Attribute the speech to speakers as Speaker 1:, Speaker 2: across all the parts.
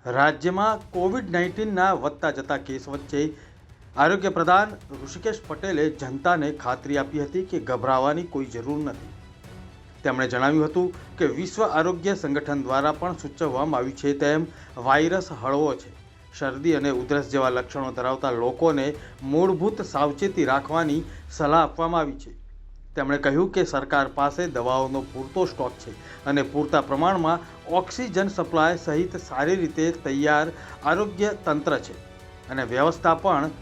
Speaker 1: રાજ્યમાં કોવિડ-19ના વધતા જતા કેસ વચ્ચે આરોગ્ય પ્રધાન ઋષિકેશ પટેલે જનતાને ખાતરી આપી હતી કે ગભરાવાની કોઈ જરૂર નથી। તેમણે જણાવ્યું હતું કે વિશ્વ આરોગ્ય સંગઠન દ્વારા પણ સૂચવવામાં આવ્યું છે તેમ વાયરસ હળવો છે। શરદી અને ઉધરસ જેવા લક્ષણો ધરાવતા લોકોને મૂળભૂત સાવચેતી રાખવાની સલાહ આપવામાં આવી છે। તેમણે કહ્યું કે સરકાર પાસે દવાઓનો પૂરતો સ્ટોક છે અને પૂરતા પ્રમાણમાં ઓક્સિજન સપ્લાય સહિત સારી રીતે તૈયાર આરોગ્ય તંત્ર છે અને વ્યવસ્થા પણ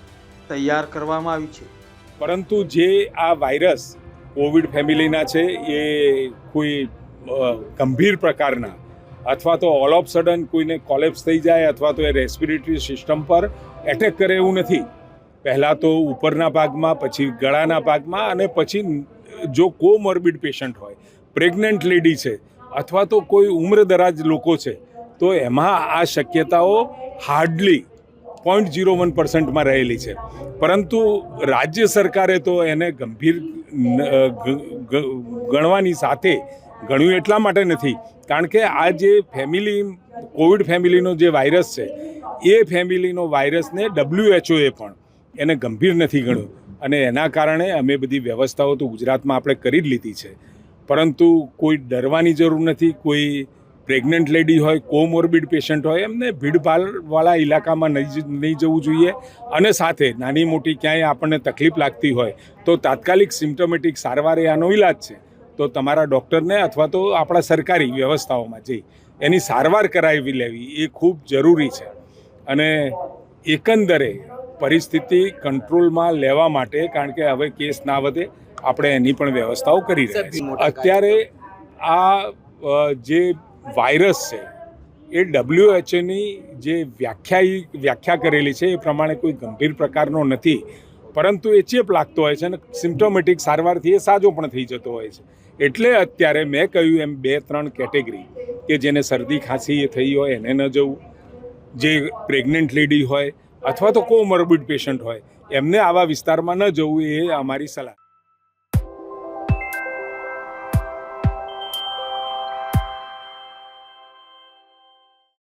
Speaker 1: તૈયાર કરવામાં આવી છે।
Speaker 2: પરંતુ જે આ વાયરસ કોવિડ ફેમિલીના છે એ કોઈ ગંભીર પ્રકારના અથવા તો ઓલ ઓફ સડન કોઈને કોલેપ્સ થઈ જાય અથવા તો એ રેસ્પિરેટરી સિસ્ટમ પર એટેક કરે એવું નથી। પહેલાં તો ઉપરના ભાગમાં, પછી ગળાના ભાગમાં અને પછી જો કોમોર્બિડ પેશન્ટ હોય, પ્રેગ્નન્ટ લેડી છે અથવા તો કોઈ ઉમ્રદરાજ લોકો છે તો એમાં આ શક્યતાઓ હાર્ડલી 0.01% રહેલી છે। પરંતુ રાજ્ય સરકારે તો એને ગંભીર ગણવાની સાથે ગણ્યું એટલા માટે નથી કારણ કે આ જે ફેમિલી કોવિડ ફેમિલીનો જે વાયરસ છે એ ફેમિલીનો વાયરસને WHOએ પણ એને ગંભીર નથી ગણ્યું અને એના કારણે અમે બધી વ્યવસ્થાઓ તો ગુજરાતમાં આપણે કરી જ લીધી છે। પરંતુ કોઈ ડરવાની જરૂર નથી। કોઈ પ્રેગ્નન્ટ લેડી હોય, કોમોર્બિડ પેશન્ટ હોય એમને ભીડભાડવાળા ઇલાકામાં નહીં જવું જોઈએ અને સાથે નાની મોટી ક્યાંય આપણને તકલીફ લાગતી હોય તો તાત્કાલિક સિમ્ટોમેટિક સારવાર એ આનો ઇલાજ છે। તો તમારા ડૉક્ટરને અથવા તો આપણા સરકારી વ્યવસ્થાઓમાં જઈ એની સારવાર કરાવી લેવી એ ખૂબ જરૂરી છે અને એકંદરે પરિસ્થિતિ કંટ્રોલમાં લેવા માટે કારણ કે હવે કેસ ના વધે આપણે એની પણ વ્યવસ્થાઓ કરી રહ્યા છીએ। અત્યારે આ જે વાયરસ છે એ WHO જે વ્યાખ્યા કરેલી છે એ પ્રમાણે કોઈ ગંભીર પ્રકારનો નથી પરંતુ એ ચેપ લાગતો હોય છે અને સિમ્ટોમેટિક સારવારથી એ સાજો પણ થઈ જતો હોય છે। એટલે અત્યારે મેં કહ્યું એમ 2-3 કેટેગરી કે જેને શરદી ખાંસી એ થઈ હોય એને ન જવું, જે પ્રેગ્નન્ટ લેડી હોય અથવા તો કોમોર્બિડ પેશન્ટ હોય એમને આવા વિસ્તારમાં ન જવું એ અમારી સલાહ।